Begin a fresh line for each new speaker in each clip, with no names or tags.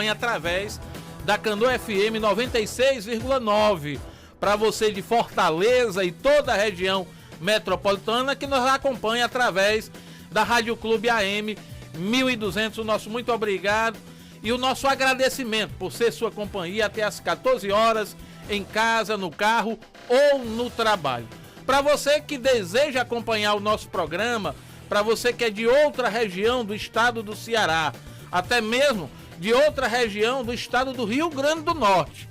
através da Canoa FM 96,9 para você de Fortaleza e toda a região metropolitana que nos acompanha através da Rádio Clube AM 1200. O nosso muito obrigado e o nosso agradecimento por ser sua companhia até às 14 horas em casa, no carro ou no trabalho. Para você que deseja acompanhar o nosso programa, para você que é de outra região do estado do Ceará, até mesmo de outra região do estado do Rio Grande do Norte,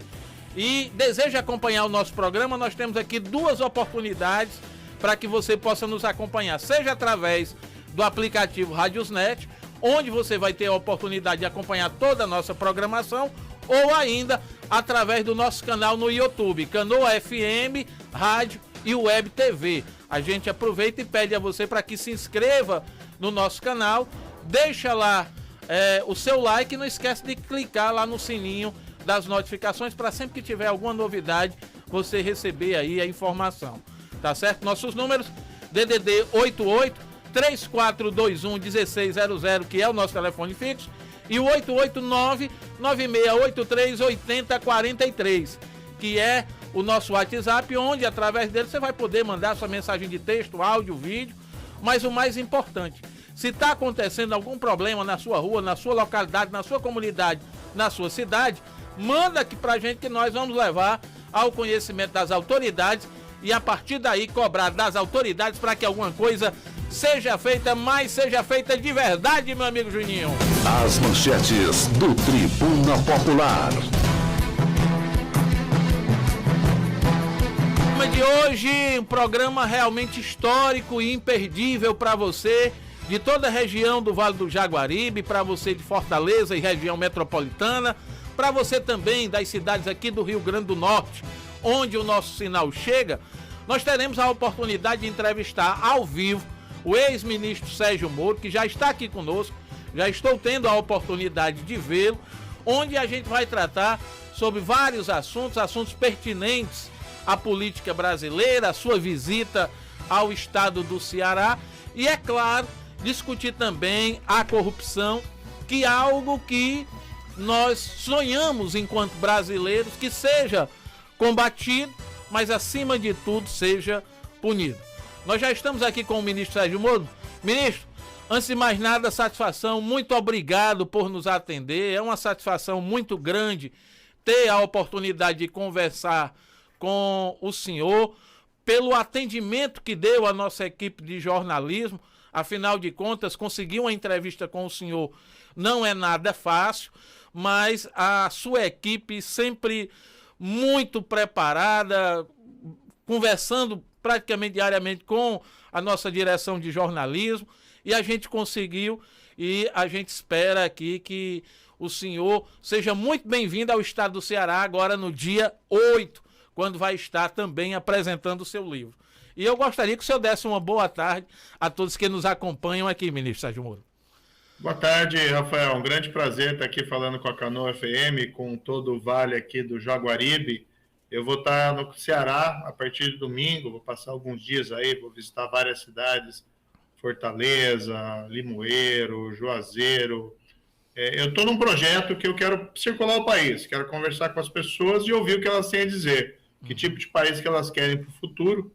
e deseja acompanhar o nosso programa, nós temos aqui duas oportunidades para que você possa nos acompanhar, seja através do aplicativo Radiosnet, onde você vai ter a oportunidade de acompanhar toda a nossa programação, ou ainda através do nosso canal no YouTube, Canoa FM, Rádio e Web TV. A gente aproveita e pede a você para que se inscreva no nosso canal, deixa lá o seu like e não esquece de clicar lá no sininho das notificações para sempre que tiver alguma novidade você receber aí a informação, tá certo? Nossos números, DDD 88 3421 1600, que é o nosso telefone fixo, e o 889 9683 8043, que é o nosso WhatsApp, onde através dele você vai poder mandar sua mensagem de texto, áudio, vídeo. Mas o mais importante, se está acontecendo algum problema na sua rua, na sua localidade, na sua comunidade, na sua cidade, manda aqui pra gente que nós vamos levar ao conhecimento das autoridades e a partir daí cobrar das autoridades para que alguma coisa seja feita, mas seja feita de verdade, meu amigo Juninho.
As manchetes do Tribuna Popular.
De hoje, um programa realmente histórico e imperdível para você de toda a região do Vale do Jaguaribe, para você de Fortaleza e região metropolitana, para você também das cidades aqui do Rio Grande do Norte, onde o nosso sinal chega. Nós teremos a oportunidade de entrevistar ao vivo o ex-ministro Sérgio Moro, que já está aqui conosco, já estou tendo a oportunidade de vê-lo, onde a gente vai tratar sobre vários assuntos pertinentes à política brasileira, a sua visita ao estado do Ceará e, é claro, discutir também a corrupção, que é algo que nós sonhamos enquanto brasileiros que seja combatido, mas acima de tudo seja punido. Nós já estamos aqui com o ministro Sérgio Moro. Ministro, antes de mais nada, satisfação, muito obrigado por nos atender, é uma satisfação muito grande ter a oportunidade de conversar com o senhor, pelo atendimento que deu à nossa equipe de jornalismo. Afinal de contas, conseguir uma entrevista com o senhor não é nada fácil, mas a sua equipe sempre muito preparada, conversando praticamente diariamente com a nossa direção de jornalismo, e a gente conseguiu, e a gente espera aqui que o senhor seja muito bem-vindo ao estado do Ceará agora no dia 8, quando vai estar também apresentando o seu livro. E eu gostaria que o senhor desse uma boa tarde a todos que nos acompanham aqui, ministro Sérgio Moro.
Boa tarde, Rafael. Um grande prazer estar aqui falando com a Canoa FM, com todo o vale aqui do Jaguaribe. Eu vou estar no Ceará a partir de domingo, vou passar alguns dias aí, vou visitar várias cidades, Fortaleza, Limoeiro, Juazeiro. Eu estou num projeto que eu quero circular o país, quero conversar com as pessoas e ouvir o que elas têm a dizer, que tipo de país que elas querem para o futuro,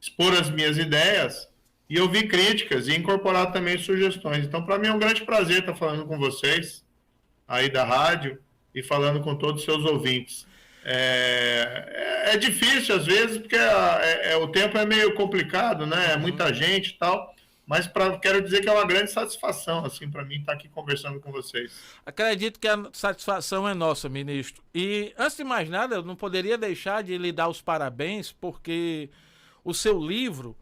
expor as minhas ideias e ouvir críticas e incorporar também sugestões. Então, para mim é um grande prazer estar falando com vocês aí da rádio e falando com todos os seus ouvintes. É difícil às vezes, porque o tempo é meio complicado, né? É muita gente e tal, mas quero dizer que é uma grande satisfação, assim, para mim estar aqui conversando com vocês.
Acredito que a satisfação é nossa, ministro. E, antes de mais nada, eu não poderia deixar de lhe dar os parabéns, porque o seu livro,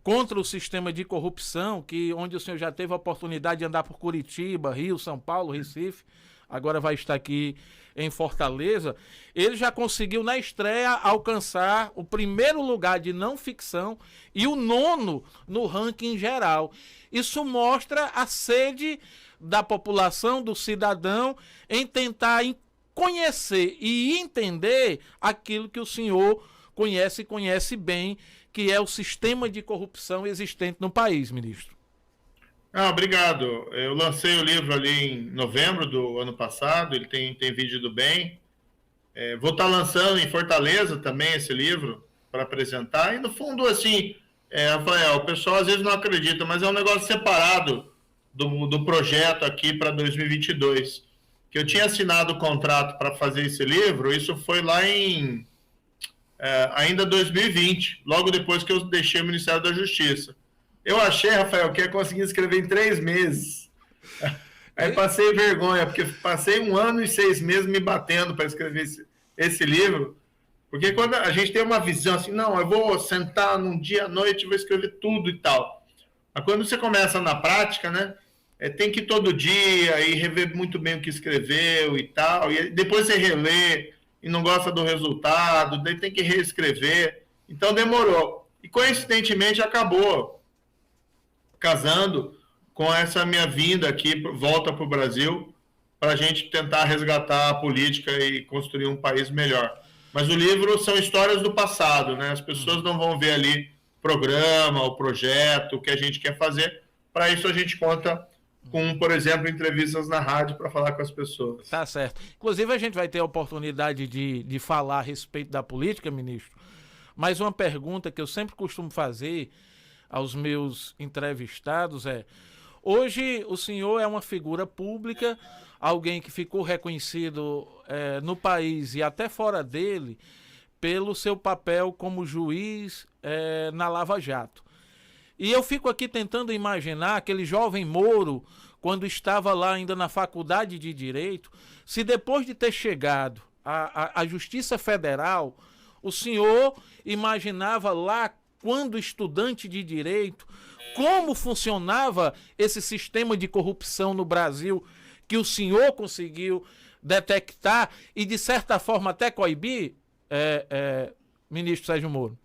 Contra o Sistema de Corrupção, onde o senhor já teve a oportunidade de andar por Curitiba, Rio, São Paulo, Recife, agora vai estar aqui em Fortaleza, ele já conseguiu na estreia alcançar o primeiro lugar de não ficção e o 9º no ranking geral. Isso mostra a sede da população, do cidadão, em tentar conhecer e entender aquilo que o senhor conhece e conhece bem, que é o sistema de corrupção existente no país, ministro.
Obrigado. Eu lancei o livro ali em novembro do ano passado, ele tem vendido bem. Vou estar lançando em Fortaleza também esse livro para apresentar. E no fundo, assim, Rafael, o pessoal às vezes não acredita, mas é um negócio separado do projeto aqui para 2022. Que eu tinha assinado o contrato para fazer esse livro, isso foi lá em ainda 2020, logo depois que eu deixei o Ministério da Justiça. Eu achei, Rafael, que ia conseguir escrever em 3 meses. Aí passei vergonha, porque passei 1 ano e 6 meses me batendo para escrever esse livro, porque quando a gente tem uma visão assim, não, eu vou sentar num dia à noite e vou escrever tudo e tal. Mas quando você começa na prática, né, tem que ir todo dia e rever muito bem o que escreveu e tal, e depois você relê e não gosta do resultado, daí tem que reescrever. Então demorou. E coincidentemente acabou casando com essa minha vinda aqui, volta para o Brasil, para a gente tentar resgatar a política e construir um país melhor. Mas o livro são histórias do passado, né? As pessoas não vão ver ali o programa, o projeto, o que a gente quer fazer. Para isso a gente conta com, por exemplo, entrevistas na rádio para falar com as pessoas.
Tá certo. Inclusive a gente vai ter a oportunidade de falar a respeito da política, ministro. Mas uma pergunta que eu sempre costumo fazer aos meus entrevistados hoje o senhor é uma figura pública, alguém que ficou reconhecido no país e até fora dele pelo seu papel como juiz na Lava Jato. E eu fico aqui tentando imaginar aquele jovem Moro, quando estava lá ainda na faculdade de Direito, se depois de ter chegado à Justiça Federal, o senhor imaginava lá, quando estudante de Direito, como funcionava esse sistema de corrupção no Brasil, que o senhor conseguiu detectar e, de certa forma, até coibir, ministro Sérgio Moro?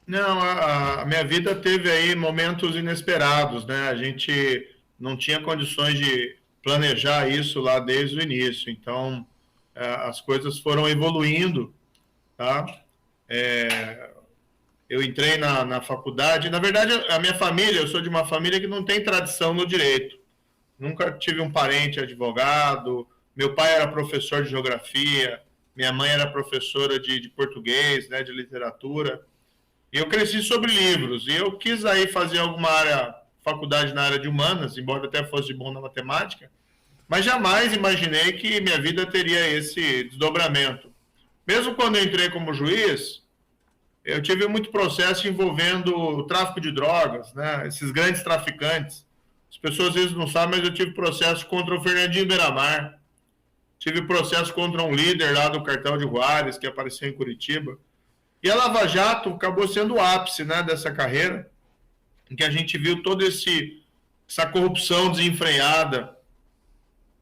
Não, a minha vida teve aí momentos inesperados, né? A gente não tinha condições de planejar isso lá desde o início. Então, as coisas foram evoluindo, tá? Eu entrei na faculdade. Na verdade, a minha família, eu sou de uma família que não tem tradição no direito. Nunca tive um parente advogado. Meu pai era professor de geografia, minha mãe era professora de português, né, de literatura. E eu cresci sobre livros. E eu quis aí fazer alguma faculdade na área de humanas, embora até fosse bom na matemática, mas jamais imaginei que minha vida teria esse desdobramento. Mesmo quando eu entrei como juiz, eu tive muito processo envolvendo o tráfico de drogas, né? Esses grandes traficantes. As pessoas às vezes não sabem, mas eu tive processo contra o Fernandinho Beiramar. Tive processo contra um líder lá do cartel de Juárez, que apareceu em Curitiba. E a Lava Jato acabou sendo o ápice, né, dessa carreira, em que a gente viu toda essa corrupção desenfreada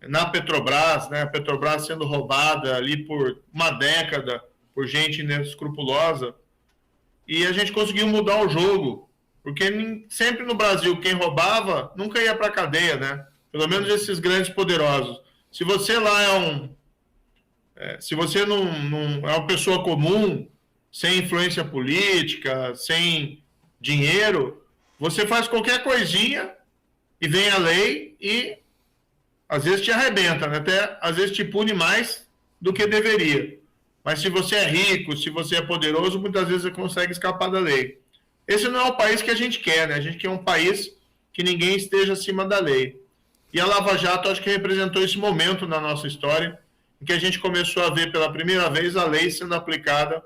na Petrobras, né? A Petrobras sendo roubada ali por uma década por gente inescrupulosa. E a gente conseguiu mudar o jogo, porque sempre no Brasil quem roubava nunca ia para a cadeia, né? Pelo menos esses grandes poderosos. Se você lá se você não é uma pessoa comum, sem influência política, sem dinheiro, você faz qualquer coisinha e vem a lei e às vezes te arrebenta, né? Até às vezes te pune mais do que deveria. Mas se você é rico, se você é poderoso, muitas vezes você consegue escapar da lei. Esse não é o país que a gente quer, né? A gente quer um país que ninguém esteja acima da lei. E a Lava Jato acho que representou esse momento na nossa história, em que a gente começou a ver pela primeira vez a lei sendo aplicada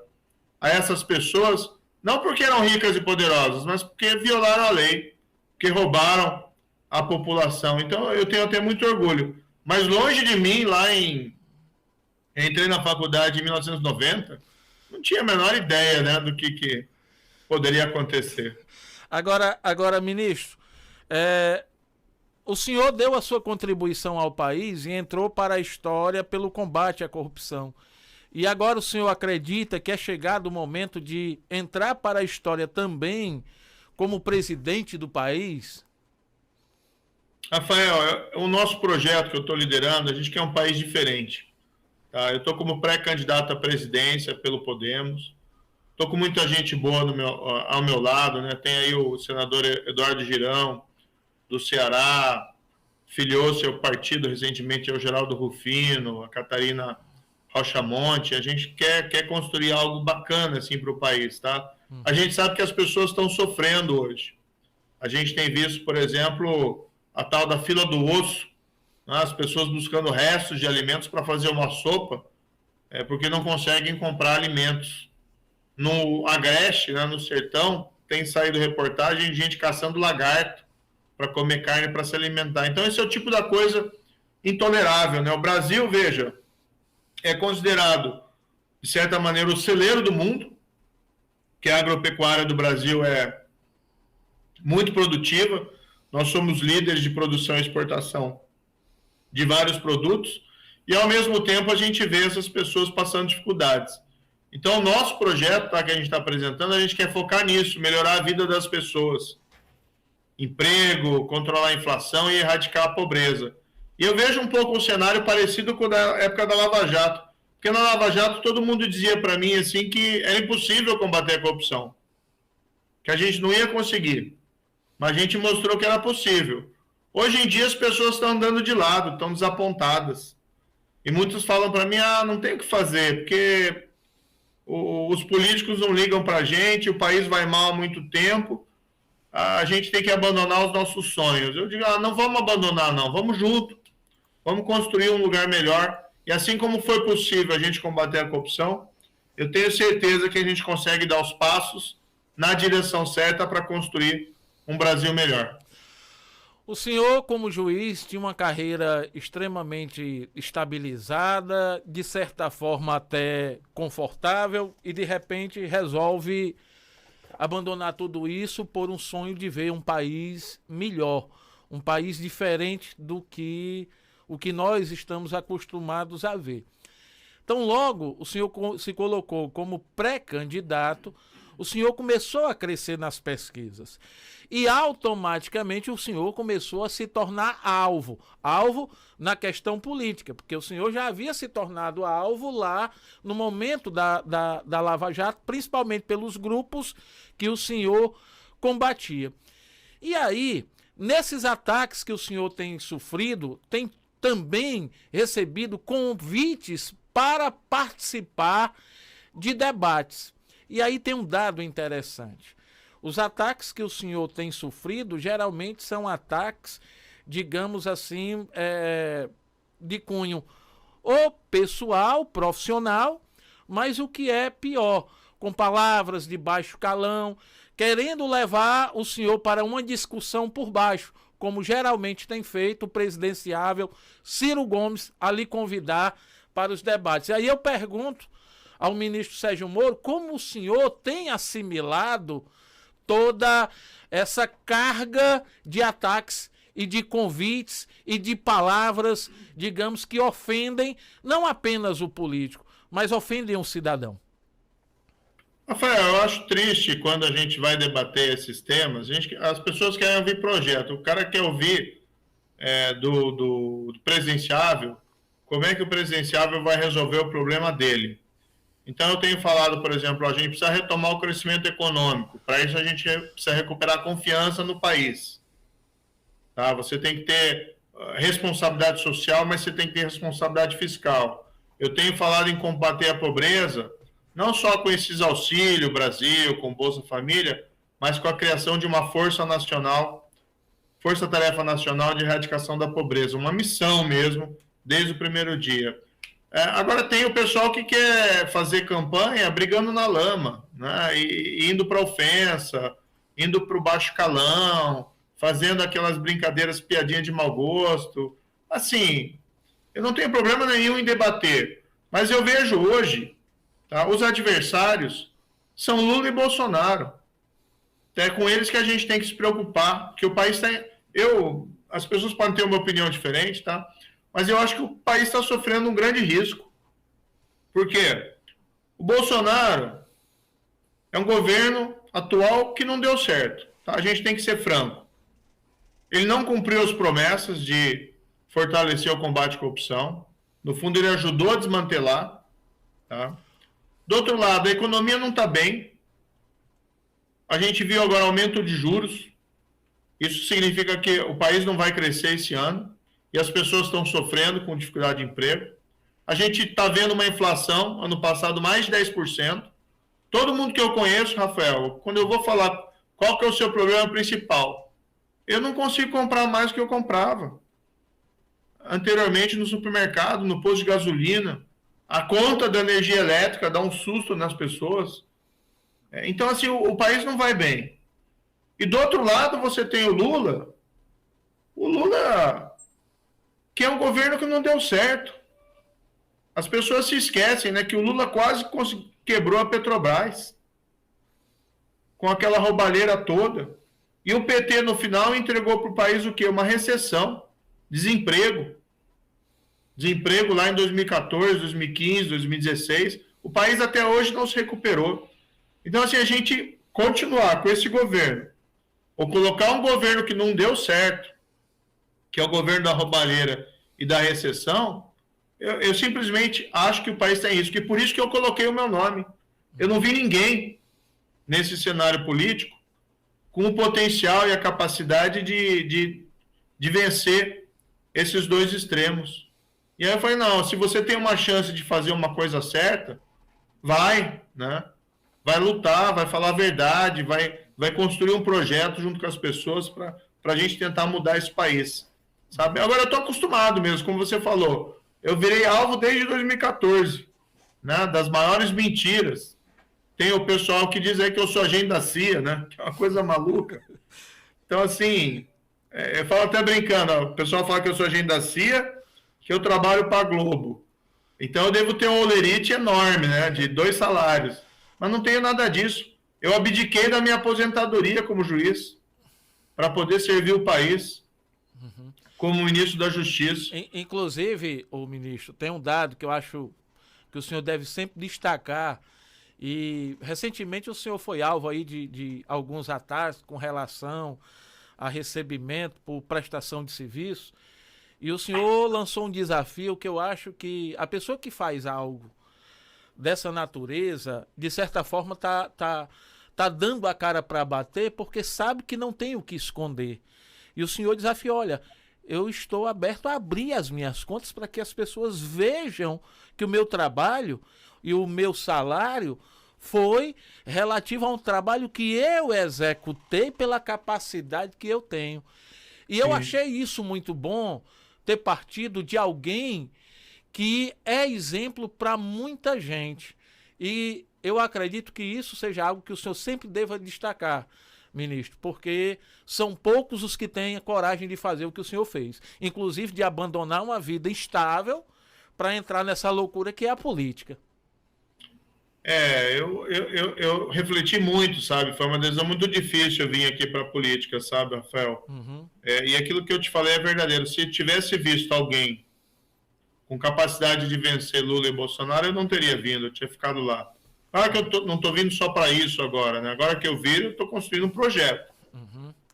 a essas pessoas, não porque eram ricas e poderosas, mas porque violaram a lei, porque roubaram a população. Então eu tenho até muito orgulho. Mas longe de mim, entrei na faculdade em 1990, não tinha a menor ideia, né, do que poderia acontecer.
Agora, ministro, o senhor deu a sua contribuição ao país e entrou para a história pelo combate à corrupção. E agora o senhor acredita que é chegado o momento de entrar para a história também como presidente do país?
Rafael, o nosso projeto que eu estou liderando, a gente quer um país diferente. Tá? Eu estou como pré-candidato à presidência pelo Podemos. Estou com muita gente boa ao meu lado, né? Tem aí o senador Eduardo Girão, do Ceará filiou seu partido recentemente ao Geraldo Rufino, a Catarina Rocha Monte. A gente quer construir algo bacana assim, para o país, tá? A gente sabe que as pessoas estão sofrendo hoje. A gente tem visto, por exemplo, a tal da fila do osso, né? As pessoas buscando restos de alimentos para fazer uma sopa, porque não conseguem comprar alimentos. No Agreste, né, no sertão, tem saído reportagem de gente caçando lagarto para comer carne, para se alimentar. Então, esse é o tipo da coisa intolerável, né? O Brasil, veja, é considerado, de certa maneira, o celeiro do mundo, que a agropecuária do Brasil é muito produtiva. Nós somos líderes de produção e exportação de vários produtos, e, ao mesmo tempo, a gente vê essas pessoas passando dificuldades. Então, o nosso projeto, tá, que a gente está apresentando, a gente quer focar nisso, melhorar a vida das pessoas. Emprego, controlar a inflação e erradicar a pobreza. E eu vejo um pouco um cenário parecido com a da época da Lava Jato. Porque na Lava Jato todo mundo dizia para mim assim que era impossível combater a corrupção. Que a gente não ia conseguir. Mas a gente mostrou que era possível. Hoje em dia as pessoas estão andando de lado, estão desapontadas. E muitos falam para mim, não tem o que fazer, porque os políticos não ligam para a gente, o país vai mal há muito tempo, a gente tem que abandonar os nossos sonhos. Eu digo, não vamos abandonar não, vamos junto, vamos construir um lugar melhor. E assim como foi possível a gente combater a corrupção, eu tenho certeza que a gente consegue dar os passos na direção certa para construir um Brasil melhor.
O senhor, como juiz, tinha uma carreira extremamente estabilizada, de certa forma até confortável, e de repente resolve abandonar tudo isso por um sonho de ver um país melhor, um país diferente do que o que nós estamos acostumados a ver. Então, logo, o senhor se colocou como pré-candidato, o senhor começou a crescer nas pesquisas e automaticamente o senhor começou a se tornar alvo na questão política, porque o senhor já havia se tornado alvo lá no momento da Lava Jato, principalmente pelos grupos que o senhor combatia. E aí, nesses ataques que o senhor tem sofrido, tem também recebido convites para participar de debates. E aí tem um dado interessante. Os ataques que o senhor tem sofrido geralmente são ataques, digamos assim, de cunho ou pessoal, profissional, mas o que é pior, com palavras de baixo calão, querendo levar o senhor para uma discussão por baixo, como geralmente tem feito o presidenciável Ciro Gomes a lhe convidar para os debates. E aí eu pergunto ao ministro Sérgio Moro como o senhor tem assimilado toda essa carga de ataques e de convites e de palavras, digamos, que ofendem não apenas o político, mas ofendem o cidadão.
Rafael, eu acho triste quando a gente vai debater esses temas, as pessoas querem ouvir projeto, o cara quer ouvir do presidenciável, como é que o presidenciável vai resolver o problema dele. Então, eu tenho falado, por exemplo, a gente precisa retomar o crescimento econômico. Para isso, a gente precisa recuperar a confiança no país. Tá? Você tem que ter responsabilidade social, mas você tem que ter responsabilidade fiscal. Eu tenho falado em combater a pobreza, não só com esses auxílios Brasil, com Bolsa Família, mas com a criação de uma força-tarefa nacional de erradicação da pobreza. Uma missão mesmo, desde o primeiro dia. Agora tem o pessoal que quer fazer campanha brigando na lama, né? E indo para ofensa, indo para o baixo calão, fazendo aquelas brincadeiras, piadinhas de mau gosto. Assim, eu não tenho problema nenhum em debater, mas eu vejo hoje, tá, os adversários são Lula e Bolsonaro. É com eles que a gente tem que se preocupar, porque o país está... As pessoas podem ter uma opinião diferente, tá? Mas eu acho que o país está sofrendo um grande risco. Por quê? O Bolsonaro é um governo atual que não deu certo. Tá? A gente tem que ser franco. Ele não cumpriu as promessas de fortalecer o combate à corrupção. No fundo, ele ajudou a desmantelar. Tá? Do outro lado, a economia não está bem. A gente viu agora aumento de juros. Isso significa que o país não vai crescer esse ano e as pessoas estão sofrendo com dificuldade de emprego. A gente está vendo uma inflação, ano passado, mais de 10%. Todo mundo que eu conheço, Rafael, quando eu vou falar qual que é o seu problema principal, eu não consigo comprar mais do que eu comprava anteriormente no supermercado, no posto de gasolina. A conta da energia elétrica dá um susto nas pessoas. Então, assim, o país não vai bem. E do outro lado, você tem o Lula, que é um governo que não deu certo. As pessoas se esquecem, né, que o Lula quase quebrou a Petrobras com aquela roubalheira toda. E o PT, no final, entregou para o país o quê? Uma recessão, desemprego. Desemprego lá em 2014, 2015, 2016. O país até hoje não se recuperou. Então, assim, a gente continuar com esse governo, ou colocar um governo que não deu certo, que é o governo da roubalheira e da recessão, eu simplesmente acho que o país tem risco. E por isso que eu coloquei o meu nome. Eu não vi ninguém nesse cenário político com o potencial e a capacidade de vencer esses dois extremos. E aí eu falei, não, se você tem uma chance de fazer uma coisa certa, vai, né? Vai lutar, vai falar a verdade, vai construir um projeto junto com as pessoas para a gente tentar mudar esse país, sabe? Agora eu estou acostumado mesmo, como você falou, eu virei alvo desde 2014, né? Das maiores mentiras. Tem o pessoal que diz aí que eu sou agente da CIA, né? Que é uma coisa maluca. Então, assim, eu falo até brincando, ó, o pessoal fala que eu sou agente da CIA, que eu trabalho para a Globo. Então eu devo ter um holerite enorme, né? De 2 salários. Mas não tenho nada disso. Eu abdiquei da minha aposentadoria como juiz para poder servir o país como ministro da Justiça.
Inclusive, o ministro, tem um dado que eu acho que o senhor deve sempre destacar. E recentemente o senhor foi alvo aí de alguns ataques com relação a recebimento por prestação de serviço. E o senhor lançou um desafio que eu acho que a pessoa que faz algo dessa natureza, de certa forma, tá dando a cara para bater porque sabe que não tem o que esconder. E o senhor desafiou, olha, eu estou aberto a abrir as minhas contas para que as pessoas vejam que o meu trabalho e o meu salário foi relativo a um trabalho que eu executei pela capacidade que eu tenho. E eu achei isso muito bom, ter partido de alguém que é exemplo para muita gente. E eu acredito que isso seja algo que o senhor sempre deva destacar, ministro, porque são poucos os que têm a coragem de fazer o que o senhor fez, inclusive de abandonar uma vida estável para entrar nessa loucura que é a política.
Eu refleti muito, sabe? Foi uma decisão muito difícil eu vir aqui para a política, sabe, Rafael? E aquilo que eu te falei é verdadeiro. Se tivesse visto alguém com capacidade de vencer Lula e Bolsonaro, eu não teria vindo, eu tinha ficado lá. Claro que eu não estou vindo só para isso agora, né? Agora que eu viro, eu estou construindo um projeto.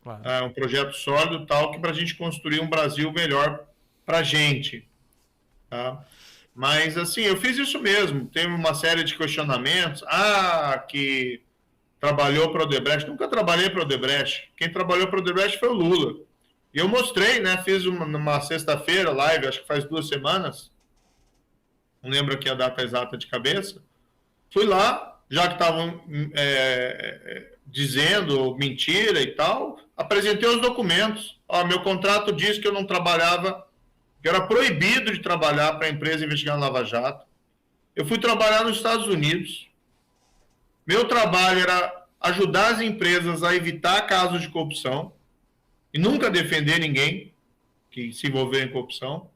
Claro. Um projeto sólido, tal, que para a gente construir um Brasil melhor para a gente. Tá? Mas, assim, eu fiz isso mesmo. Tem uma série de questionamentos. Que trabalhou para o Odebrecht. Nunca trabalhei para o Odebrecht. Quem trabalhou para o Odebrecht foi o Lula. E eu mostrei, né? Fiz numa sexta-feira live, acho que faz 2 semanas. Não lembro aqui a data exata de cabeça. Fui lá, já que estavam dizendo mentira e tal, apresentei os documentos. Meu contrato diz que eu não trabalhava, que eu era proibido de trabalhar para a empresa investigando Lava Jato. Eu fui trabalhar nos Estados Unidos. Meu trabalho era ajudar as empresas a evitar casos de corrupção e nunca defender ninguém que se envolveu em corrupção.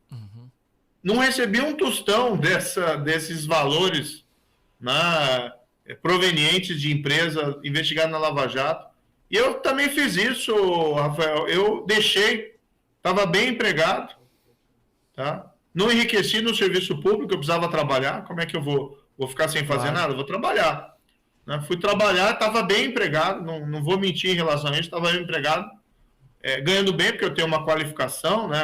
Não recebi um tostão desses valores provenientes de empresa investigada na Lava Jato. E eu também fiz isso, Rafael. Eu deixei, estava bem empregado, tá? Não enriqueci no serviço público, eu precisava trabalhar. Como é que eu vou ficar sem fazer nada? Eu vou trabalhar. Né? Fui trabalhar, estava bem empregado, não vou mentir em relação a isso, estava bem empregado, ganhando bem, porque eu tenho uma qualificação, né?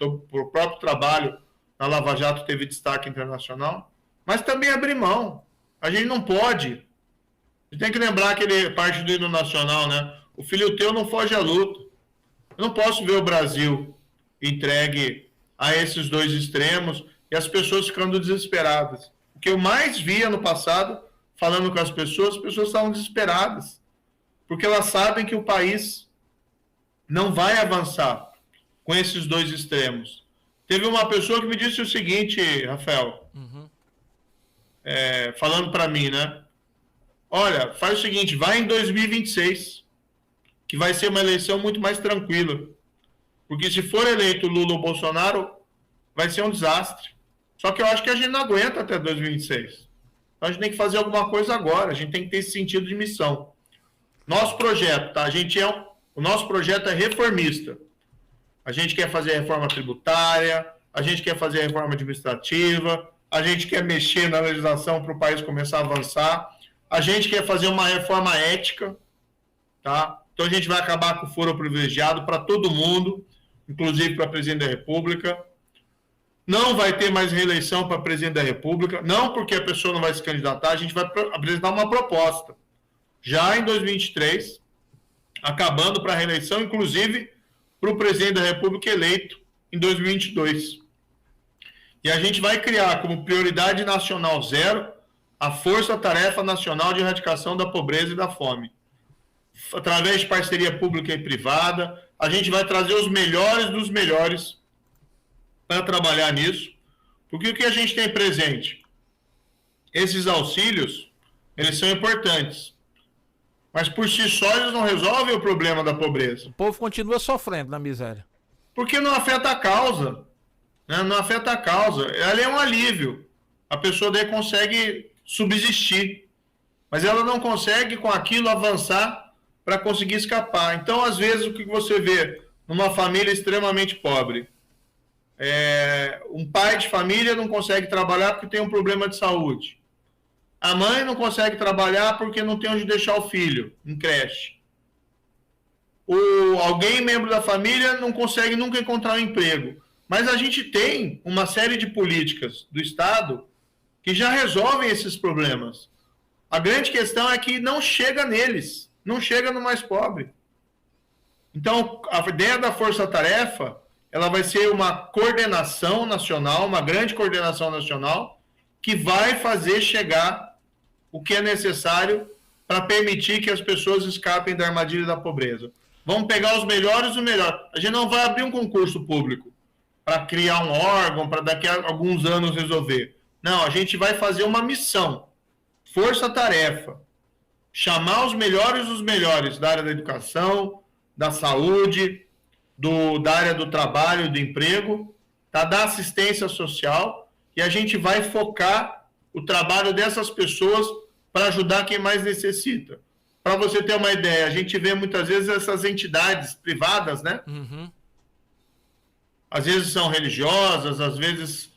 O próprio trabalho na Lava Jato teve destaque internacional, mas também abri mão. A gente não pode. A gente tem que lembrar aquele parte do hino nacional, né? O filho teu não foge à luta. Eu não posso ver o Brasil entregue a esses dois extremos e as pessoas ficando desesperadas. O que eu mais via no passado, falando com as pessoas estavam desesperadas, porque elas sabem que o país não vai avançar com esses dois extremos. Teve uma pessoa que me disse o seguinte, Rafael, falando para mim, né? Olha, faz o seguinte, vai em 2026, que vai ser uma eleição muito mais tranquila. Porque se for eleito Lula ou Bolsonaro, vai ser um desastre. Só que eu acho que a gente não aguenta até 2026. Então a gente tem que fazer alguma coisa agora, a gente tem que ter esse sentido de missão. Nosso projeto, tá? O nosso projeto é reformista. A gente quer fazer a reforma tributária, a gente quer fazer a reforma administrativa, a gente quer mexer na legislação para o país começar a avançar, a gente quer fazer uma reforma ética, tá? Então a gente vai acabar com o foro privilegiado para todo mundo, inclusive para presidente da República. Não vai ter mais reeleição para presidente da República, não porque a pessoa não vai se candidatar, a gente vai apresentar uma proposta. Já em 2023, acabando para a reeleição, inclusive para o presidente da República eleito em 2022. E a gente vai criar como prioridade nacional zero a Força-Tarefa Nacional de Erradicação da Pobreza e da Fome. Através de parceria pública e privada, a gente vai trazer os melhores dos melhores para trabalhar nisso, porque o que a gente tem presente? Esses auxílios, eles são importantes, mas por si só eles não resolvem o problema da pobreza.
O povo continua sofrendo na miséria.
Porque não afeta a causa, né? Não afeta a causa. Ela é um alívio. A pessoa daí consegue subsistir, mas ela não consegue com aquilo avançar para conseguir escapar. Então, às vezes, o que você vê numa família extremamente pobre? Um pai de família não consegue trabalhar porque tem um problema de saúde. A mãe não consegue trabalhar porque não tem onde deixar o filho, em creche. Alguém, membro da família, não consegue nunca encontrar um emprego. Mas a gente tem uma série de políticas do Estado que já resolvem esses problemas. A grande questão é que não chega neles, não chega no mais pobre. Então, a ideia da força-tarefa, ela vai ser uma coordenação nacional, uma grande coordenação nacional, que vai fazer chegar o que é necessário para permitir que as pessoas escapem da armadilha da pobreza. Vamos pegar os melhores do melhor. A gente não vai abrir um concurso público para criar um órgão, para daqui a alguns anos resolver. Não, a gente vai fazer uma missão, força-tarefa, chamar os melhores dos melhores da área da educação, da saúde, da área do trabalho, do emprego, tá? Da assistência social, e a gente vai focar o trabalho dessas pessoas para ajudar quem mais necessita. Para você ter uma ideia, a gente vê muitas vezes essas entidades privadas, né? Às vezes são religiosas, às vezes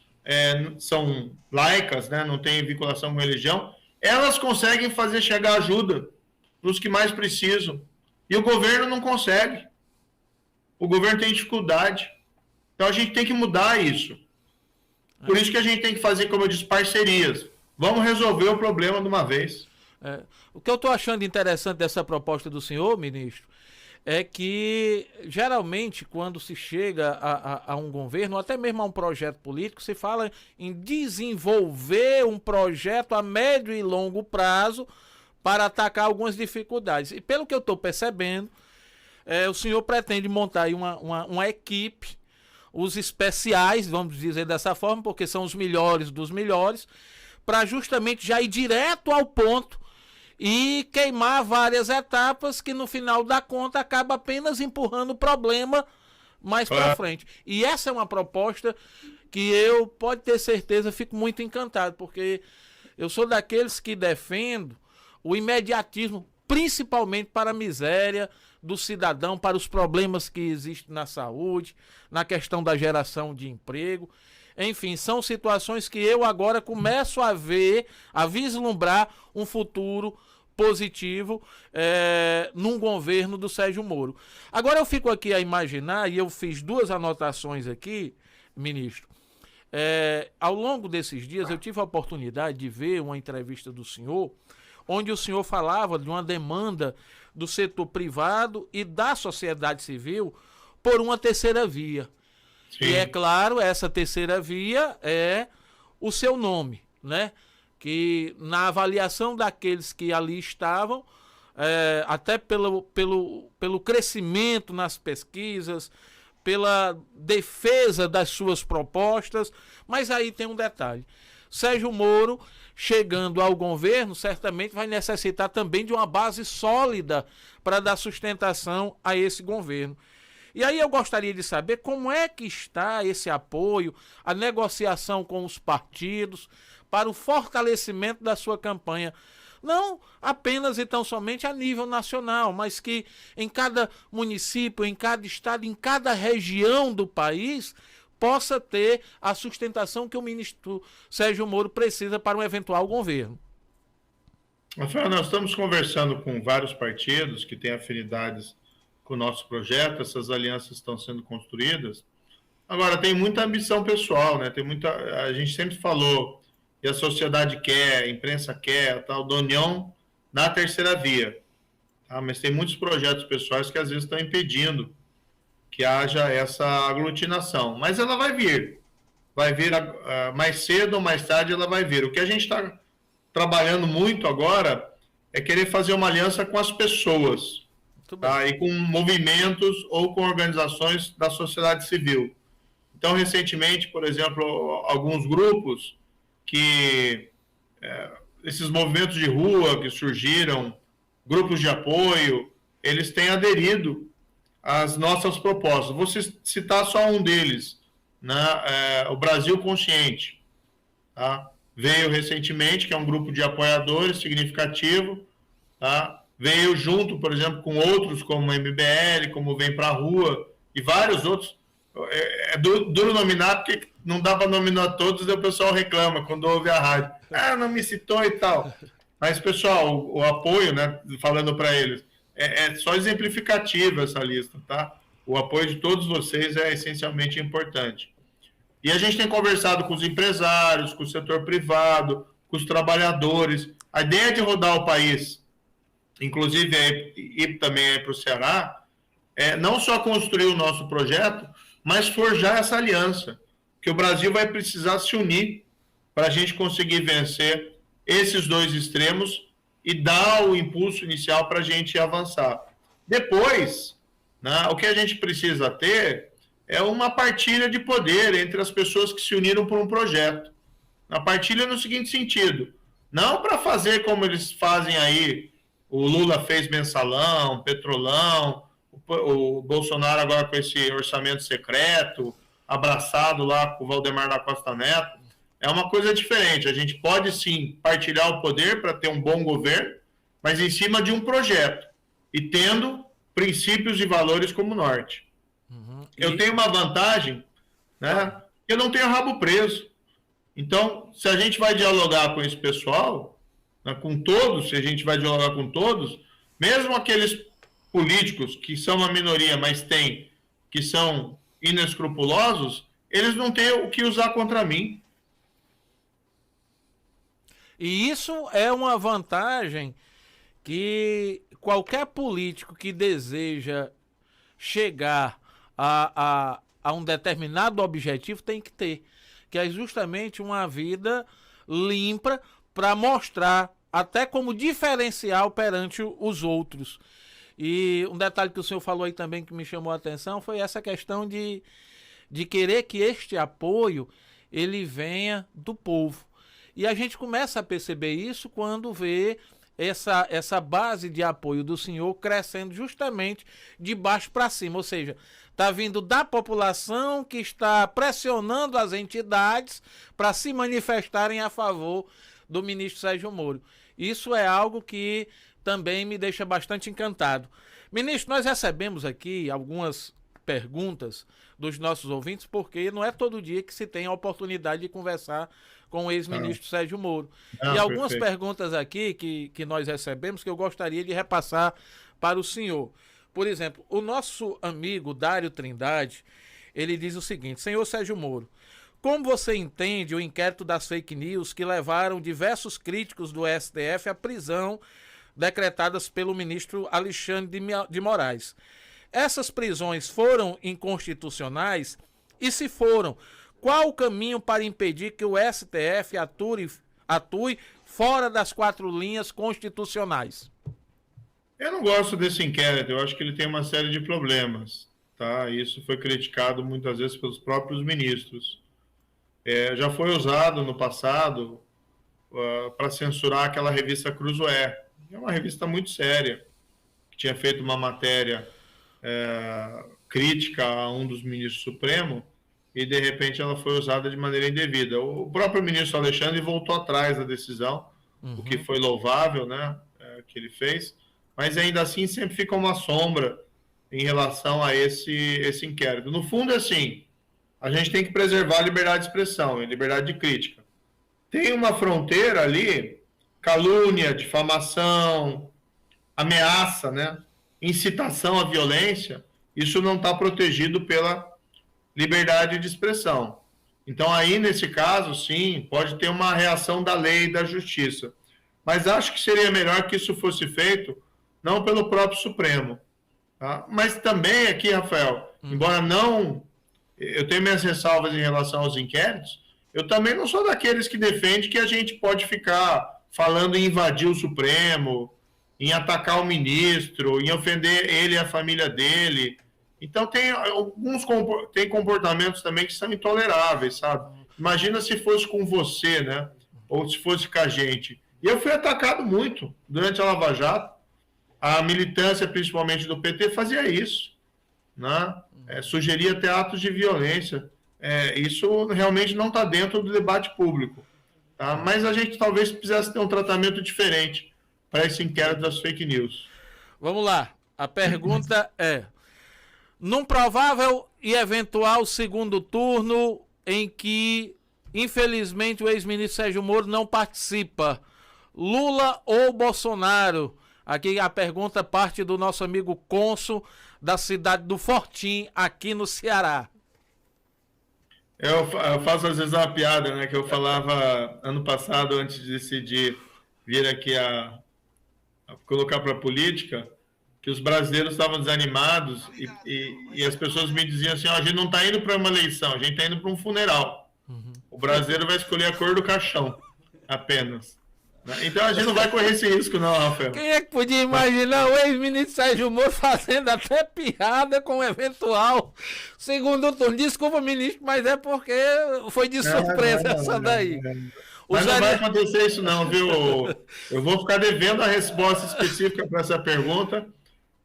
são laicas, né? Não tem vinculação com religião. Elas conseguem fazer chegar ajuda para os que mais precisam. E o governo não consegue. O governo tem dificuldade. Então a gente tem que mudar isso. Por isso que a gente tem que fazer, como eu disse, parcerias. Vamos resolver o problema de uma vez.
O que eu estou achando interessante dessa proposta do senhor, ministro, é que geralmente quando se chega a um governo, ou até mesmo a um projeto político, se fala em desenvolver um projeto a médio e longo prazo para atacar algumas dificuldades. E pelo que eu estou percebendo, o senhor pretende montar aí uma equipe, os especiais, vamos dizer dessa forma, porque são os melhores dos melhores, para justamente já ir direto ao ponto e queimar várias etapas que no final da conta acaba apenas empurrando o problema mais para frente. E essa é uma proposta que eu, pode ter certeza, fico muito encantado, porque eu sou daqueles que defendo o imediatismo, principalmente para a miséria do cidadão, para os problemas que existem na saúde, na questão da geração de emprego. Enfim, são situações que eu agora começo a ver, a vislumbrar um futuro positivo num governo do Sérgio Moro. Agora eu fico aqui a imaginar, e eu fiz duas anotações aqui, ministro. Ao longo desses dias eu tive a oportunidade de ver uma entrevista do senhor, onde o senhor falava de uma demanda do setor privado e da sociedade civil por uma terceira via.
Sim.
E é claro, essa terceira via é o seu nome, né? Que na avaliação daqueles que ali estavam, até pelo crescimento nas pesquisas, pela defesa das suas propostas, mas aí tem um detalhe. Sérgio Moro, chegando ao governo, certamente vai necessitar também de uma base sólida para dar sustentação a esse governo. E aí eu gostaria de saber como é que está esse apoio, a negociação com os partidos para o fortalecimento da sua campanha. Não apenas e tão somente a nível nacional, mas que em cada município, em cada estado, em cada região do país, possa ter a sustentação que o ministro Sérgio Moro precisa para um eventual governo.
Rafael, nós estamos conversando com vários partidos que têm afinidades com o nosso projeto, essas alianças estão sendo construídas. Agora, tem muita ambição pessoal, né? A gente sempre falou, e a sociedade quer, a imprensa quer, a tal da união na terceira via. Tá? Mas tem muitos projetos pessoais que às vezes estão impedindo que haja essa aglutinação. Mas ela vai vir mais cedo ou mais tarde ela vai vir. O que a gente está trabalhando muito agora é querer fazer uma aliança com as pessoas, tá? E com movimentos ou com organizações da sociedade civil. Então, recentemente, por exemplo, alguns grupos esses movimentos de rua que surgiram, grupos de apoio, eles têm aderido às nossas propostas. Vou citar só um deles, né? O Brasil Consciente, tá? Veio recentemente, que é um grupo de apoiadores significativo, tá? Veio junto, por exemplo, com outros como o MBL, como Vem Pra Rua e vários outros. É duro nominar, porque não dá para nominar todos, e o pessoal reclama quando ouve a rádio. Não me citou e tal. Mas, pessoal, o apoio, né, falando para eles, é só exemplificativa essa lista, tá? O apoio de todos vocês é essencialmente importante. E a gente tem conversado com os empresários, com o setor privado, com os trabalhadores. A ideia de rodar o país, inclusive ir também para o Ceará, é não só construir o nosso projeto, mas forjar essa aliança, que o Brasil vai precisar se unir para a gente conseguir vencer esses dois extremos e dar o impulso inicial para a gente avançar. Depois, né, o que a gente precisa ter é uma partilha de poder entre as pessoas que se uniram por um projeto. A partilha no seguinte sentido, não para fazer como eles fazem aí, o Lula fez mensalão, petrolão, o Bolsonaro agora com esse orçamento secreto, abraçado lá com o Valdemar da Costa Neto. É uma coisa diferente. A gente pode, sim, partilhar o poder para ter um bom governo, mas em cima de um projeto e tendo princípios e valores como norte. Eu tenho uma vantagem, né? Eu não tenho rabo preso. Então, se a gente vai dialogar com esse pessoal, né, com todos, se a gente vai dialogar com todos, mesmo aqueles políticos que são uma minoria, mas que são inescrupulosos, eles não têm o que usar contra mim.
E isso é uma vantagem que qualquer político que deseja chegar a um determinado objetivo tem que ter, que é justamente uma vida limpa para mostrar até como diferencial perante os outros. E um detalhe que o senhor falou aí também que me chamou a atenção foi essa questão de querer que este apoio ele venha do povo. E a gente começa a perceber isso quando vê essa base de apoio do senhor crescendo justamente de baixo para cima, ou seja, está vindo da população que está pressionando as entidades para se manifestarem a favor do ministro Sérgio Moro. Isso é algo que também me deixa bastante encantado. Ministro, nós recebemos aqui algumas perguntas dos nossos ouvintes, porque não é todo dia que se tem a oportunidade de conversar com o ex-ministro Sérgio Moro. E algumas perguntas aqui que nós recebemos que eu gostaria de repassar para o senhor. Por exemplo, o nosso amigo Dário Trindade, ele diz o seguinte: senhor Sérgio Moro, como você entende o inquérito das fake news que levaram diversos críticos do STF à prisão decretadas pelo ministro Alexandre de Moraes? Essas prisões foram inconstitucionais? E se foram, qual o caminho para impedir que o STF atue fora das 4 linhas constitucionais?
Eu não gosto desse inquérito, eu acho que ele tem uma série de problemas, tá? Isso foi criticado muitas vezes pelos próprios ministros. Já foi usado no passado para censurar aquela revista Cruzoé. É uma revista muito séria, que tinha feito uma matéria crítica a um dos ministros supremos, e de repente ela foi usada de maneira indevida. O próprio ministro Alexandre voltou atrás da decisão, o que foi louvável, né, que ele fez, mas ainda assim sempre fica uma sombra em relação a esse inquérito. No fundo, é assim, a gente tem que preservar a liberdade de expressão e liberdade de crítica. Tem uma fronteira ali, calúnia, difamação, ameaça, né, incitação à violência, isso não está protegido pela liberdade de expressão. Então, aí, nesse caso, sim, pode ter uma reação da lei e da justiça. Mas acho que seria melhor que isso fosse feito não pelo próprio Supremo. Tá? Mas também aqui, Rafael, embora não... Eu tenho minhas ressalvas em relação aos inquéritos, eu também não sou daqueles que defende que a gente pode ficar falando em invadir o Supremo, em atacar o ministro, em ofender ele e a família dele. Então, tem comportamentos também que são intoleráveis, sabe? Imagina se fosse com você, né? Ou se fosse com a gente. E eu fui atacado muito durante a Lava Jato. A militância, principalmente do PT, fazia isso, né? Sugeria até atos de violência. Isso realmente não está dentro do debate público. Tá? Mas a gente talvez precisasse ter um tratamento diferente para esse inquérito das fake news.
Vamos lá. A pergunta é: num provável e eventual segundo turno em que, infelizmente, o ex-ministro Sérgio Moro não participa, Lula ou Bolsonaro? Aqui a pergunta parte do nosso amigo cônsul da cidade do Fortim, aqui no Ceará.
Eu faço às vezes uma piada, né, que eu falava ano passado, antes de decidir vir aqui a colocar para a política, que os brasileiros estavam desanimados e as pessoas me diziam assim, a gente não está indo para uma eleição, a gente está indo para um funeral. O brasileiro vai escolher a cor do caixão, apenas. Então a gente não vai correr esse risco não, Rafael.
Quem é que podia imaginar o ex-ministro Sérgio Moro fazendo até piada com o eventual segundo turno? Desculpa, ministro, mas é porque foi de surpresa essa daí.
Mas não vai acontecer isso não, viu? Eu vou ficar devendo a resposta específica para essa pergunta,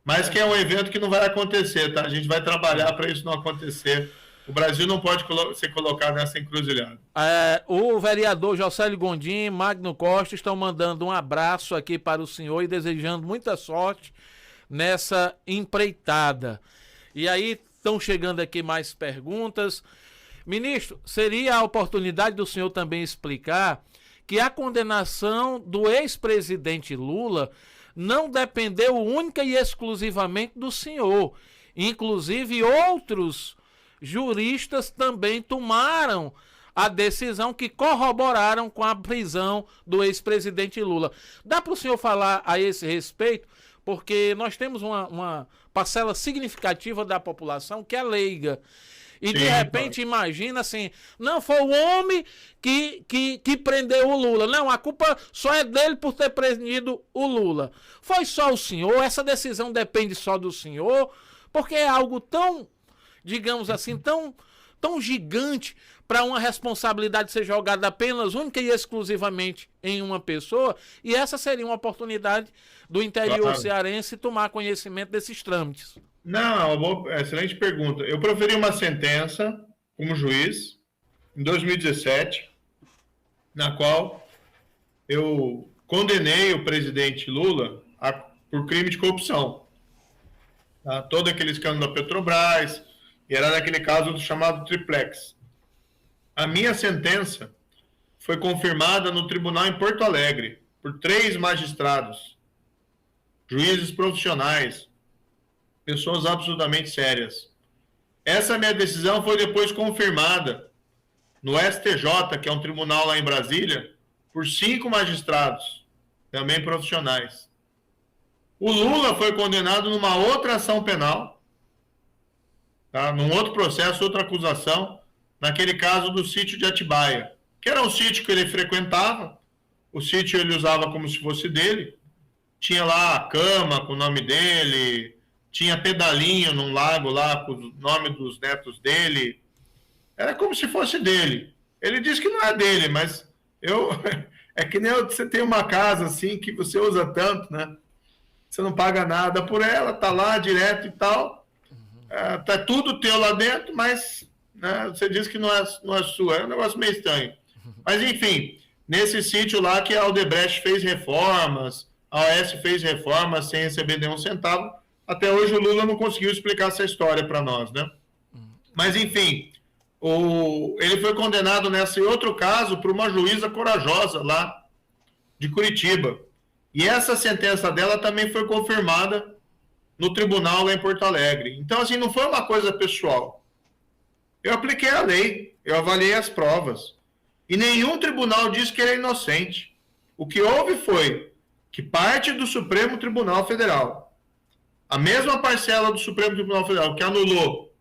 mas que é um evento que não vai acontecer, tá? A gente vai trabalhar para isso não acontecer. O Brasil não pode ser colocado nessa encruzilhada.
O vereador Jocélio Gondim, Magno Costa estão mandando um abraço aqui para o senhor e desejando muita sorte nessa empreitada. E aí estão chegando aqui mais perguntas. Ministro, seria a oportunidade do senhor também explicar que a condenação do ex-presidente Lula não dependeu única e exclusivamente do senhor. Inclusive, outros juristas também tomaram a decisão que corroboraram com a prisão do ex-presidente Lula. Dá para o senhor falar a esse respeito? Porque nós temos uma parcela significativa da população que é leiga. E de repente imagina assim, não, foi o homem que prendeu o Lula. Não, a culpa só é dele por ter prendido o Lula. Foi só o senhor, essa decisão depende só do senhor, porque é algo tão, digamos assim, tão gigante para uma responsabilidade ser jogada apenas única e exclusivamente em uma pessoa, e essa seria uma oportunidade do interior cearense tomar conhecimento desses trâmites.
Não, excelente pergunta. Eu proferi uma sentença como juiz em 2017, na qual eu condenei o presidente Lula por crime de corrupção. Todo aquele escândalo da Petrobras, e era naquele caso do chamado triplex. A minha sentença foi confirmada no tribunal em Porto Alegre por 3 magistrados, juízes profissionais, pessoas absolutamente sérias. Essa minha decisão foi depois confirmada no STJ, que é um tribunal lá em Brasília, por 5 magistrados, também profissionais. O Lula foi condenado numa outra ação penal, tá? Num outro processo, outra acusação, naquele caso do sítio de Atibaia, que era um sítio que ele frequentava, o sítio ele usava como se fosse dele, tinha lá a cama com o nome dele, tinha pedalinho num lago lá com o nome dos netos dele, era como se fosse dele. Ele disse que não é dele, mas é que nem você tem uma casa assim que você usa tanto, né? Você não paga nada por ela, tá lá direto e tal, tá tudo teu lá dentro, mas né, você diz que não é sua, é um negócio meio estranho. Mas enfim, nesse sítio lá que a Aldebrecht fez reformas, a OAS fez reformas sem receber nenhum centavo, até hoje o Lula não conseguiu explicar essa história para nós, né? Mas enfim, ele foi condenado nesse outro caso por uma juíza corajosa lá de Curitiba. E essa sentença dela também foi confirmada no tribunal lá em Porto Alegre. Então, assim, não foi uma coisa pessoal. Eu apliquei a lei, eu avaliei as provas. E nenhum tribunal disse que ele é inocente. O que houve foi que parte do Supremo Tribunal Federal, a mesma parcela do Supremo Tribunal Federal que anulou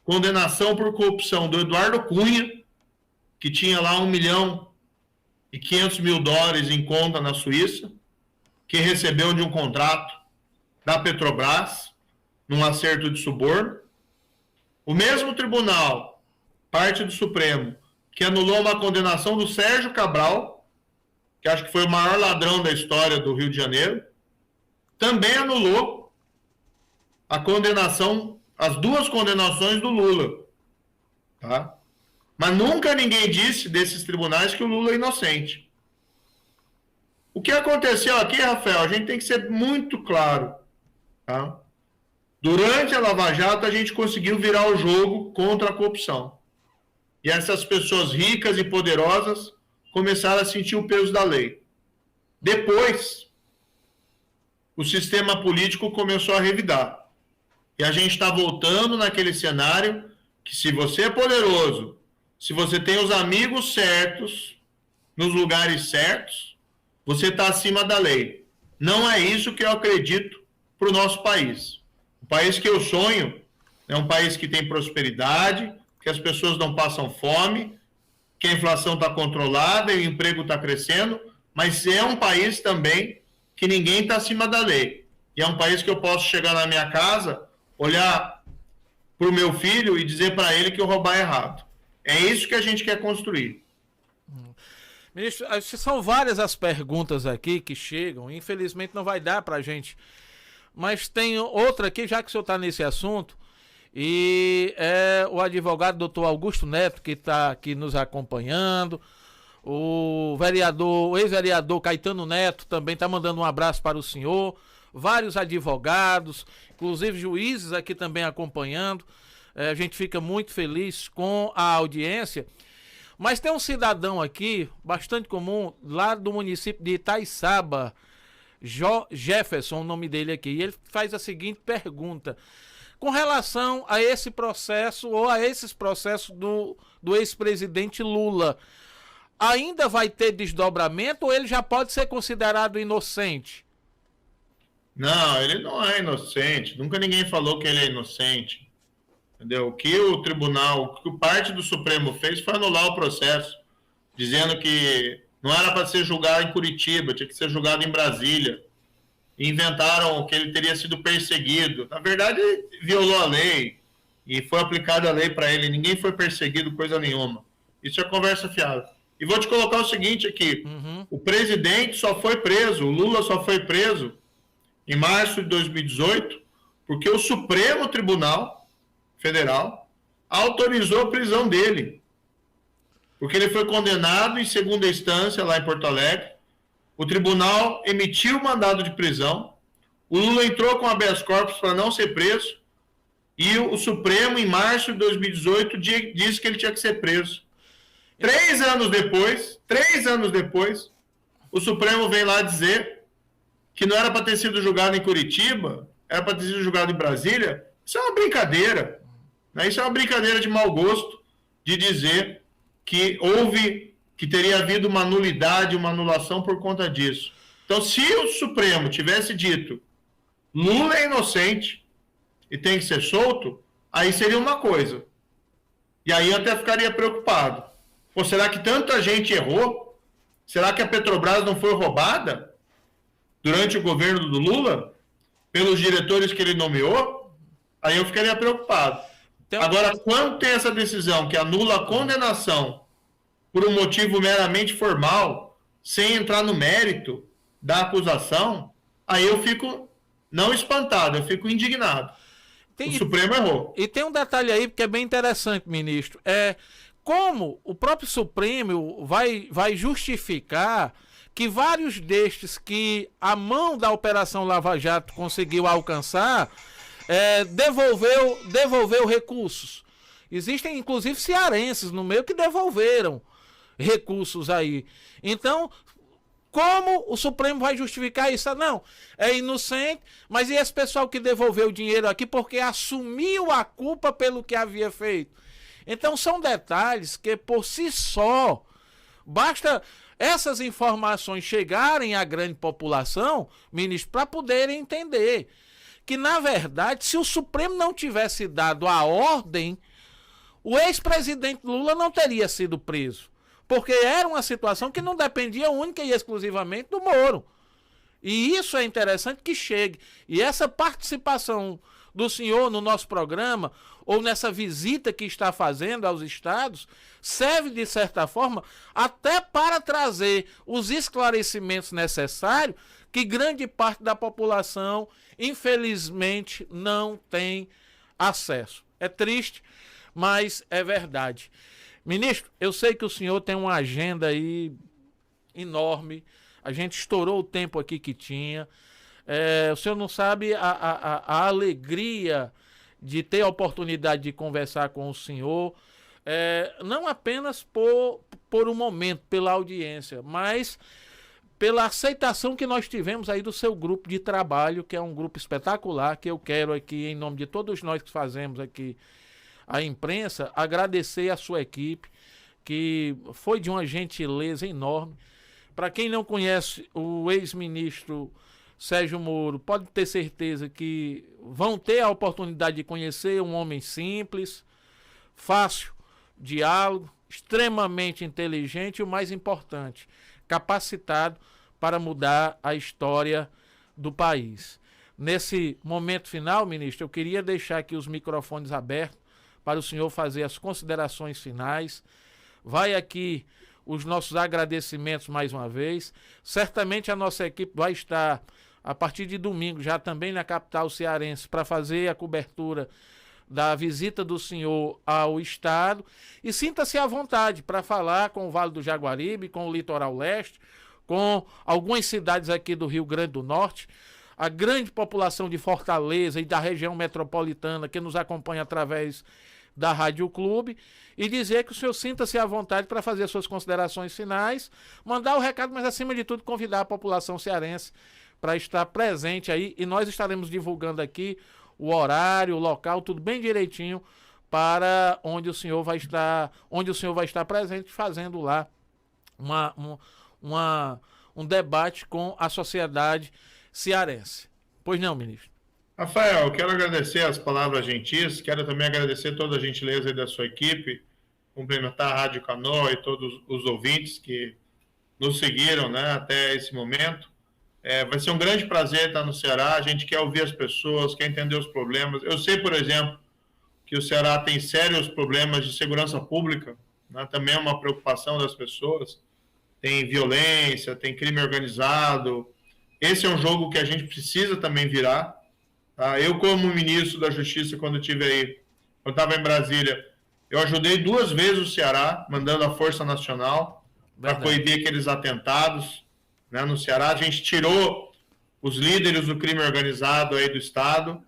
condenação por corrupção do Eduardo Cunha, que tinha lá $1.500.000 em conta na Suíça, que recebeu de um contrato da Petrobras, num acerto de suborno. O mesmo tribunal, parte do Supremo, que anulou uma condenação do Sérgio Cabral, que acho que foi o maior ladrão da história do Rio de Janeiro, também anulou a condenação, as duas condenações do Lula. Tá? Mas nunca ninguém disse desses tribunais que o Lula é inocente. O que aconteceu aqui, Rafael, a gente tem que ser muito claro. Tá? Durante a Lava Jato, a gente conseguiu virar o jogo contra a corrupção. E essas pessoas ricas e poderosas começaram a sentir o peso da lei. Depois, o sistema político começou a revidar. E a gente está voltando naquele cenário que, se você é poderoso, se você tem os amigos certos, nos lugares certos, você está acima da lei. Não é isso que eu acredito para o nosso país. O país que eu sonho é um país que tem prosperidade, que as pessoas não passam fome, que a inflação está controlada e o emprego está crescendo, mas é um país também que ninguém está acima da lei. E é um país que eu posso chegar na minha casa, olhar para o meu filho e dizer para ele que eu roubar é errado. É isso que a gente quer construir.
Ministro, são várias as perguntas aqui que chegam, infelizmente não vai dar para a gente, mas tem outra aqui, já que o senhor está nesse assunto, e é o advogado doutor Augusto Neto, que está aqui nos acompanhando, o ex-vereador Caetano Neto também está mandando um abraço para o senhor, vários advogados, inclusive juízes aqui também acompanhando, a gente fica muito feliz com a audiência. Mas tem um cidadão aqui, bastante comum, lá do município de Itaiçaba, Jefferson, o nome dele aqui, e ele faz a seguinte pergunta: com relação a esse processo, ou a esses processos do ex-presidente Lula, ainda vai ter desdobramento ou ele já pode ser considerado inocente?
Não, ele não é inocente, nunca ninguém falou que ele é inocente. Entendeu? O que o tribunal, o que parte do Supremo fez foi anular o processo, dizendo que não era para ser julgado em Curitiba, tinha que ser julgado em Brasília. E inventaram que ele teria sido perseguido. Na verdade, ele violou a lei e foi aplicada a lei para ele. Ninguém foi perseguido, coisa nenhuma. Isso é conversa fiada. E vou te colocar o seguinte aqui. O presidente só foi preso, o Lula só foi preso em março de 2018, porque o Supremo Tribunal Federal autorizou a prisão dele, porque ele foi condenado em segunda instância lá em Porto Alegre. O tribunal emitiu o mandado de prisão, o Lula entrou com habeas corpus para não ser preso, e o Supremo, em março de 2018, disse que ele tinha que ser preso. 3 anos depois, o Supremo vem lá dizer que não era para ter sido julgado em Curitiba, era para ter sido julgado em Brasília. Isso é uma brincadeira. Isso é uma brincadeira de mau gosto, de dizer que teria havido uma nulidade, uma anulação por conta disso. Então, se o Supremo tivesse dito Lula é inocente e tem que ser solto, aí seria uma coisa. E aí eu até ficaria preocupado. Pô, será que tanta gente errou? Será que a Petrobras não foi roubada durante o governo do Lula? Pelos diretores que ele nomeou? Aí eu ficaria preocupado. Agora, quando tem essa decisão que anula a condenação por um motivo meramente formal, sem entrar no mérito da acusação, aí eu fico não espantado, eu fico indignado. O Supremo errou.
E tem um detalhe aí que é bem interessante, ministro. Como o próprio Supremo vai justificar que vários destes que a mão da Operação Lava Jato conseguiu alcançar, devolveu recursos. Existem, inclusive, cearenses no meio que devolveram recursos aí. Então, como o Supremo vai justificar isso? Não, é inocente, mas e esse pessoal que devolveu o dinheiro aqui porque assumiu a culpa pelo que havia feito? Então, são detalhes que, por si só, basta essas informações chegarem à grande população, ministro, para poderem entender que, na verdade, se o Supremo não tivesse dado a ordem, o ex-presidente Lula não teria sido preso. Porque era uma situação que não dependia única e exclusivamente do Moro. E isso é interessante que chegue. E essa participação do senhor no nosso programa, ou nessa visita que está fazendo aos estados, serve, de certa forma, até para trazer os esclarecimentos necessários que grande parte da população, infelizmente, não tem acesso. É triste, mas é verdade. Ministro, eu sei que o senhor tem uma agenda aí enorme, a gente estourou o tempo aqui que tinha, o senhor não sabe a alegria de ter a oportunidade de conversar com o senhor, não apenas por um momento, pela audiência, mas pela aceitação que nós tivemos aí do seu grupo de trabalho, que é um grupo espetacular, que eu quero aqui, em nome de todos nós que fazemos aqui a imprensa, agradecer a sua equipe, que foi de uma gentileza enorme. Para quem não conhece o ex-ministro Sérgio Moro, pode ter certeza que vão ter a oportunidade de conhecer um homem simples, fácil diálogo, extremamente inteligente e o mais importante, capacitado para mudar a história do país. Nesse momento final, ministro, eu queria deixar aqui os microfones abertos para o senhor fazer as considerações finais. Vai aqui os nossos agradecimentos mais uma vez. Certamente a nossa equipe vai estar, a partir de domingo, já também na capital cearense, para fazer a cobertura da visita do senhor ao estado. E sinta-se à vontade para falar com o Vale do Jaguaribe, com o Litoral Leste, com algumas cidades aqui do Rio Grande do Norte, a grande população de Fortaleza e da região metropolitana que nos acompanha através da Rádio Clube, e dizer que o senhor sinta-se à vontade para fazer suas considerações finais, mandar o recado, mas acima de tudo convidar a população cearense para estar presente aí, e nós estaremos divulgando aqui o horário, o local, tudo bem direitinho, para onde o senhor vai estar presente, fazendo lá um debate com a sociedade cearense. Pois não, ministro?
Rafael, eu quero agradecer as palavras gentis, quero também agradecer toda a gentileza da sua equipe, cumprimentar a Rádio Canoa e todos os ouvintes que nos seguiram, né, até esse momento. Vai ser um grande prazer estar no Ceará, a gente quer ouvir as pessoas, quer entender os problemas. Eu sei, por exemplo, que o Ceará tem sérios problemas de segurança pública, né, também é uma preocupação das pessoas, tem violência, tem crime organizado. Esse é um jogo que a gente precisa também virar. Tá? Eu, como ministro da Justiça, quando eu estava em Brasília, eu ajudei 2 vezes o Ceará, mandando a Força Nacional para coibir aqueles atentados, né, no Ceará. A gente tirou os líderes do crime organizado aí do Estado.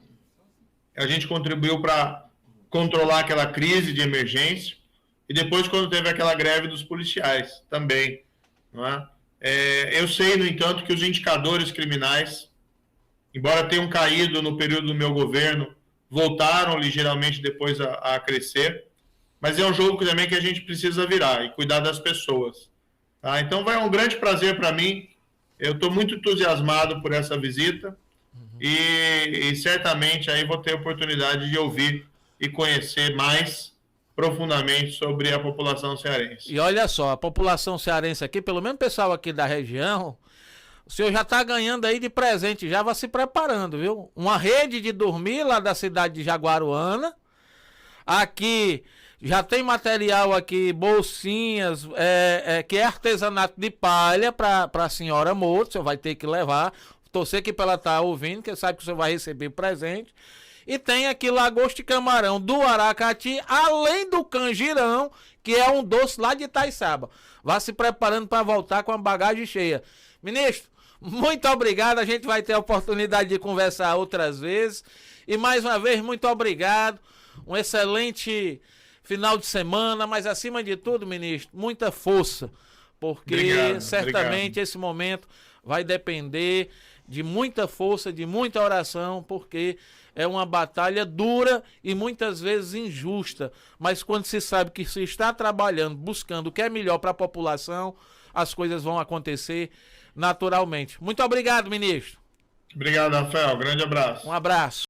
A gente contribuiu para controlar aquela crise de emergência. E depois, quando teve aquela greve dos policiais, também. Não é? Eu sei, no entanto, que os indicadores criminais, embora tenham caído no período do meu governo, voltaram ligeiramente depois a crescer, mas é um jogo também que a gente precisa virar e cuidar das pessoas. Tá? Então vai um grande prazer para mim, eu estou muito entusiasmado por essa visita e certamente aí vou ter a oportunidade de ouvir e conhecer mais profundamente sobre a população cearense.
E olha só, a população cearense aqui, pelo menos o pessoal aqui da região, o senhor já está ganhando aí de presente, já vai se preparando, viu? Uma rede de dormir lá da cidade de Jaguaruana. Aqui já tem material aqui, bolsinhas, que é artesanato de palha para a senhora moça, o senhor vai ter que levar. Torcer que ela tá ouvindo, que sabe que o senhor vai receber presente. E tem aqui lagosta e camarão do Aracati, além do canjirão, que é um doce lá de Itaiçaba. Vá se preparando para voltar com a bagagem cheia. Ministro, muito obrigado. A gente vai ter a oportunidade de conversar outras vezes. E mais uma vez, muito obrigado. Um excelente final de semana, mas acima de tudo, ministro, muita força. Porque certamente esse momento vai depender de muita força, de muita oração, porque é uma batalha dura e muitas vezes injusta. Mas quando se sabe que se está trabalhando, buscando o que é melhor para a população, as coisas vão acontecer naturalmente. Muito obrigado, ministro.
Obrigado, Rafael. Grande abraço.
Um abraço.